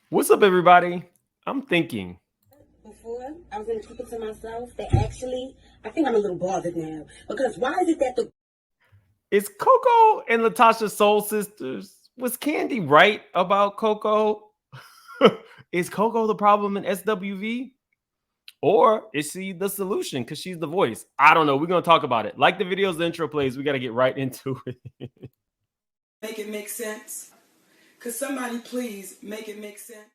What's up, everybody? I'm thinking. Before, I was going to keep it to myself. That actually, I think I'm a little bothered now. Because why is it that the Is Coko and Latocha soul sisters? Was Kandi right about Coko? Is Coko the problem in SWV? Or is she the solution because she's the voice? I don't know. We're going to talk about it. Like the videos, the intro plays. We got to get right into it. Make it make sense? Could somebody please make it make sense?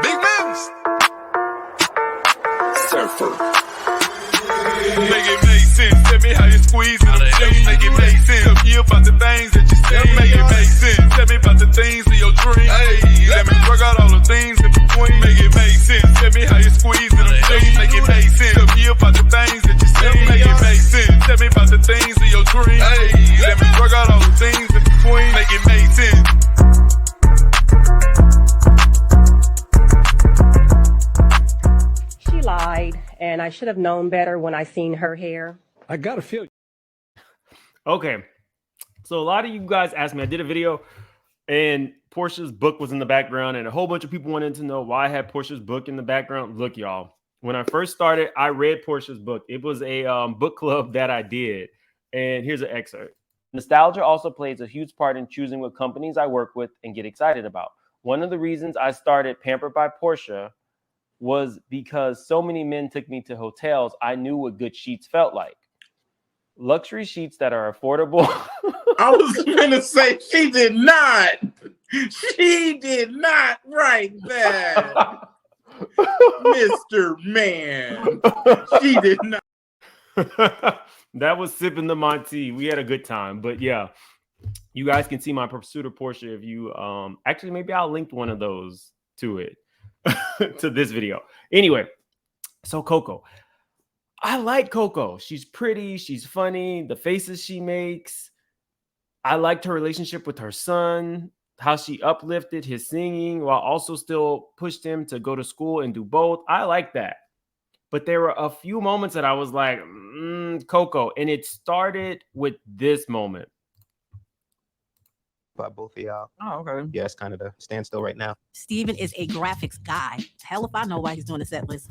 Big moves. Surfer. Make it make sense. Tell me how you squeeze it. Make it make sense. Tell me about the things that you say. Make it make sense. Tell me about the things of your dream. Hey, let me work out all the things in between. Make it make sense. Tell me how you squeeze it. Make it make sense. Tell me about the things that you say. Make it make sense. Tell me about the things of your dream. Hey, let me work out all the things in between. Make it make sense. She lied, and I should have known better when I seen her hair. I gotta feel. Okay. So a lot of you guys asked me. I did a video and Portia's book was in the background, and a whole bunch of people wanted to know why I had Portia's book in the background. Look, y'all, when I first started, I read Portia's book. It was a book club that I did. And here's an excerpt. Nostalgia also plays a huge part in choosing what companies I work with and get excited about. One of the reasons I started Pampered by Portia was because so many men took me to hotels. I knew what good sheets felt like. Luxury sheets that are affordable. I was going to say she did not. She did not write that. Mr. Man. She did not. That was sipping the Monty. We had a good time. But yeah, you guys can see my pursuit of Portia if you actually maybe I'll link one of those to it to this video. Anyway, so Coko. I like Coko. She's pretty, she's funny, the faces she makes. I liked her relationship with her son, how she uplifted his singing while also still pushed him to go to school and do both. I like that. But there were a few moments that I was like, Coko. And it started with this moment. By both of y'all. Oh, okay. Yeah, it's kind of the standstill right now. Steven is a graphics guy. Hell if I know why he's doing the set list.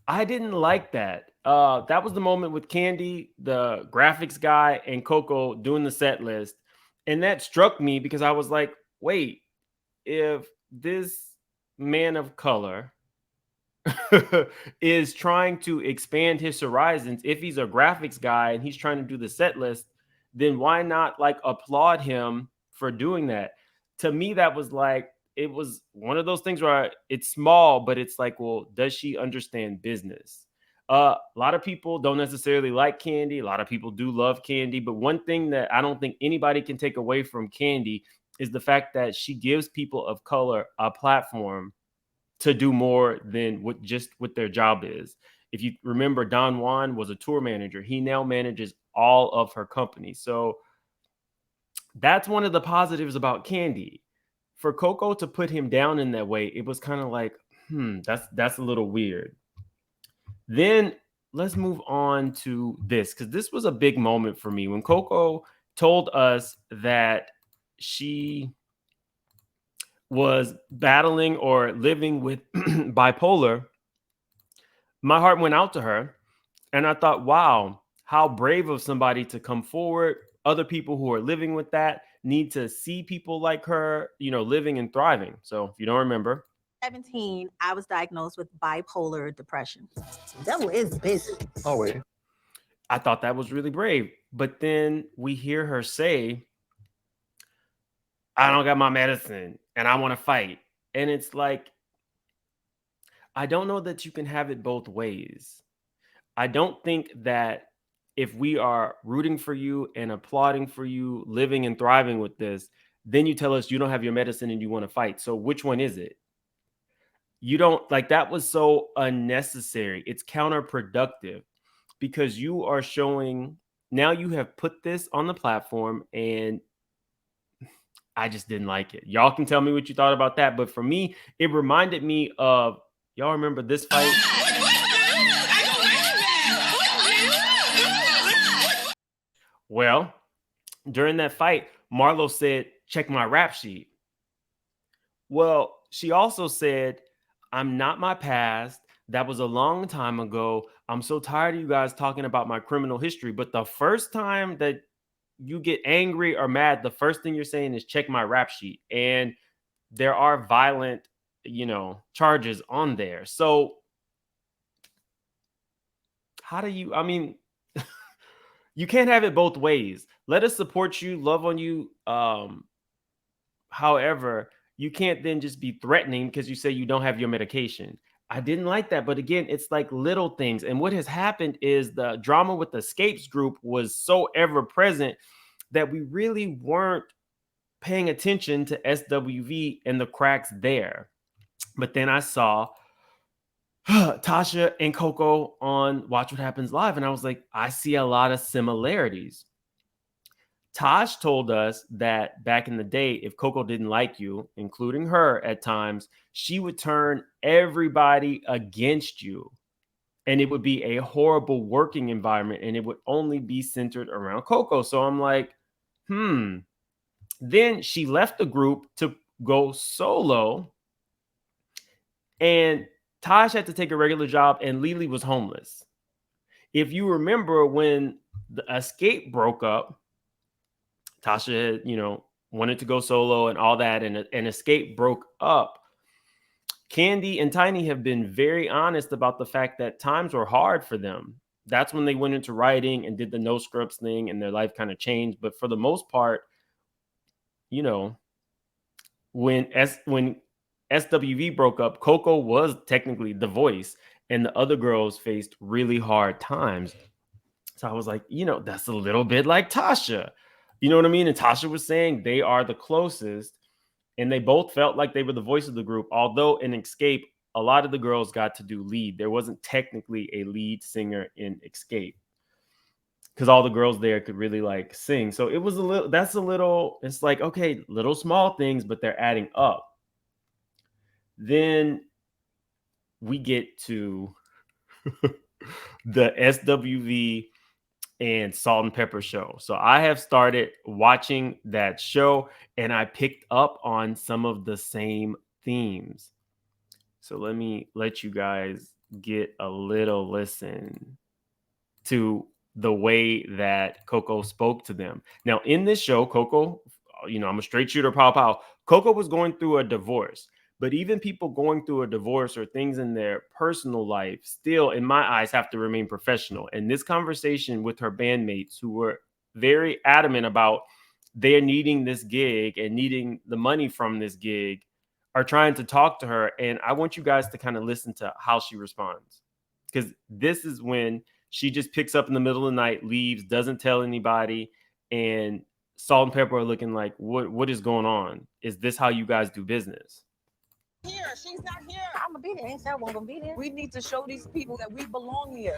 I didn't like that. That was the moment with Kandi, the graphics guy, and Coko doing the set list. And that struck me because I was like, wait, if this man of color is trying to expand his horizons, if he's a graphics guy and he's trying to do the set list, then why not like applaud him for doing that? To me, that was like, it was one of those things where it's small, but it's like, well, does she understand business? A lot of people don't necessarily like Kandi. A lot of people do love Kandi. But one thing that I don't think anybody can take away from Kandi is the fact that she gives people of color a platform to do more than what their job is. If you remember, Don Juan was a tour manager. He now manages all of her companies. So that's one of the positives about Kandi. For Coko to put him down in that way, it was kind of like, that's a little weird. Then let's move on to this, because this was a big moment for me. When Coko told us that she was battling or living with bipolar, my heart went out to her. And I thought, wow, how brave of somebody to come forward. Other people who are living with that need to see people like her, living and thriving. So if you don't remember, 17, I was diagnosed with bipolar depression. Devil is busy. Oh, wait. I thought that was really brave. But then we hear her say, I don't got my medicine and I want to fight. And it's like, I don't know that you can have it both ways. I don't think that if we are rooting for you and applauding for you, living and thriving with this, then you tell us you don't have your medicine and you want to fight. So which one is it? You don't like that was so unnecessary. It's counterproductive because you are showing now you have put this on the platform and I just didn't like it. Y'all can tell me what you thought about that. But for me, it reminded me of, y'all remember this fight? Well, during that fight, Marlo said, check my rap sheet. Well, she also said, I'm not my past. That was a long time ago. I'm so tired of you guys talking about my criminal history. But the first time that you get angry or mad, the first thing you're saying is check my rap sheet. And there are violent, charges on there. So how do you, I mean, you can't have it both ways. Let us support you, love on you. However, you can't then just be threatening because you say you don't have your medication. I didn't like that. But again, it's like little things. And what has happened is the drama with the Scapes group was so ever present that we really weren't paying attention to SWV and the cracks there. But then I saw Tasha and Coko on Watch What Happens Live, and I was like, I see a lot of similarities. Tosh told us that back in the day, if Coko didn't like you, including her at times, she would turn everybody against you. And it would be a horrible working environment, and it would only be centered around Coko. So I'm like, Then she left the group to go solo, and Tosh had to take a regular job, and Lily was homeless. If you remember when the Xscape broke up, Tasha had, wanted to go solo and all that, and Xscape broke up. Kandi and Tiny have been very honest about the fact that times were hard for them. That's when they went into writing and did the no scripts thing, and their life kind of changed. But for the most part, when SWV broke up, Coko was technically the voice, and the other girls faced really hard times. So I was like, that's a little bit like Tasha. You know what I mean? And Tasha was saying they are the closest, and they both felt like they were the voice of the group. Although in Xscape, a lot of the girls got to do lead. There wasn't technically a lead singer in Xscape because all the girls there could really like sing. So it was it's like, okay, little small things, but they're adding up. Then we get to the SWV and Salt and Pepper show. So I have started watching that show, and I picked up on some of the same themes. So let me let you guys get a little listen to the way that Coko spoke to them. Now, in this show, Coko, I'm a straight shooter, pow, pow. Coko was going through a divorce. But even people going through a divorce or things in their personal life still, in my eyes, have to remain professional. And this conversation with her bandmates, who were very adamant about they're needing this gig and needing the money from this gig, are trying to talk to her. And I want you guys to kind of listen to how she responds. Because this is when she just picks up in the middle of the night, leaves, doesn't tell anybody. And Salt and Pepper are looking like, what is going on? Is this how you guys do business? Here, she's not here. I'm gonna be there. Ain't said I won't gonna be there. We need to show these people that we belong here.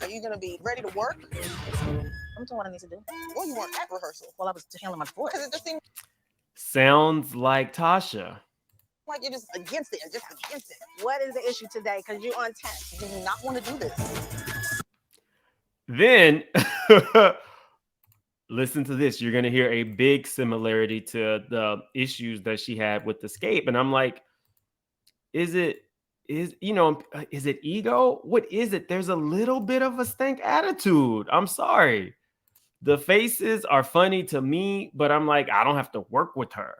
Are you gonna be ready to work? I'm doing what I need to do. Well, you weren't at rehearsal. Well, I was handling my divorce. Because it just seems Sounds like Tasha. like you're just against it, just against it. What is the issue today? Because you're on 10. You do not want to do this. Then listen to this. You're going to hear a big similarity to the issues that she had with Xscape. And I'm like, is it ego? What is it? There's a little bit of a stank attitude. I'm sorry. The faces are funny to me, but I'm like, I don't have to work with her.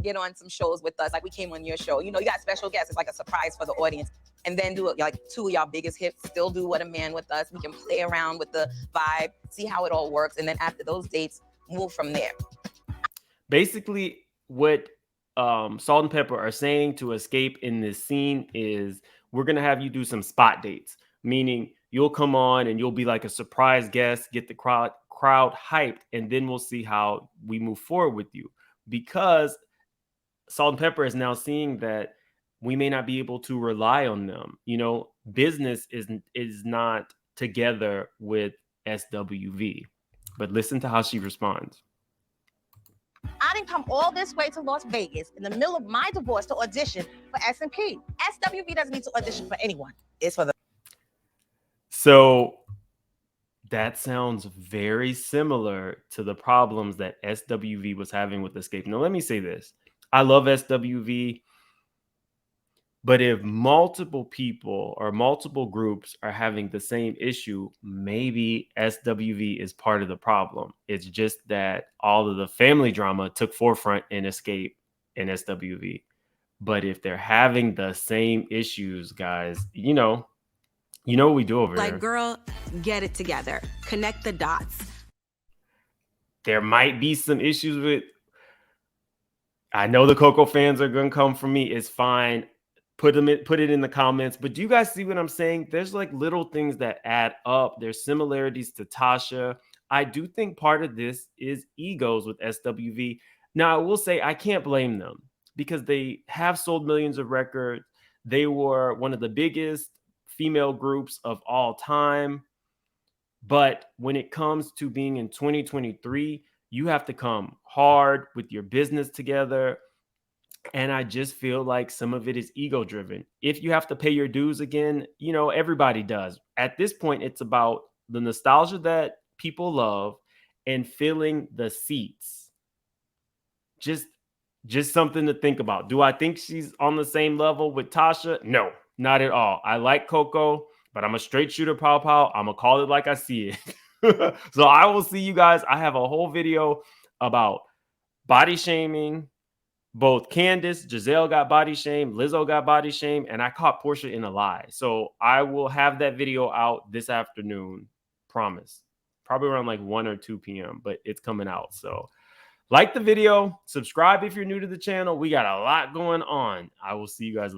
Get on some shows with us. Like we came on your show. You got special guests. It's like a surprise for the audience. And then do like 2 of y'all biggest hits. Still do What a Man with us. We can play around with the vibe, see how it all works. And then after those dates, move from there. Basically, what Salt and Pepper are saying to Xscape in this scene is we're going to have you do some spot dates, meaning you'll come on and you'll be like a surprise guest, get the crowd hyped, and then we'll see how we move forward with you. Because Salt and Pepper is now seeing that we may not be able to rely on them. Business is not together with SWV. But listen to how she responds. I didn't come all this way to Las Vegas in the middle of my divorce to audition for S&P. SWV doesn't need to audition for anyone. It's for the. So That sounds very similar to the problems that SWV was having with Xscape. Now, let me say this. I love SWV, but if multiple people or multiple groups are having the same issue, maybe SWV is part of the problem. It's just that all of the family drama took forefront in Xscape and SWV. But if they're having the same issues, guys, you know what we do over here. Like, girl, get it together. Connect the dots. There might be some issues with, I know the Coko fans are going to come for me. It's fine. Put it in the comments. But do you guys see what I'm saying? There's like little things that add up. There's similarities to Tasha. I do think part of this is egos with SWV. Now, I will say I can't blame them because they have sold millions of records. They were one of the biggest female groups of all time. But when it comes to being in 2023, you have to come hard with your business together. And I just feel like some of it is ego driven. If you have to pay your dues again, you know, everybody does. At this point, it's about the nostalgia that people love and filling the seats. Just something to think about. Do I think she's on the same level with Tasha? No, not at all. I like Coko, but I'm a straight shooter, pow pow. I'm going to call it like I see it. So I will see you guys. I have a whole video about body shaming. Both Candace, Giselle got body shamed, Lizzo got body shamed, and I caught Portia in a lie. So I will have that video out this afternoon. Promise. Probably around like 1 or 2 p.m., but it's coming out. So like the video, subscribe if you're new to the channel. We got a lot going on. I will see you guys later.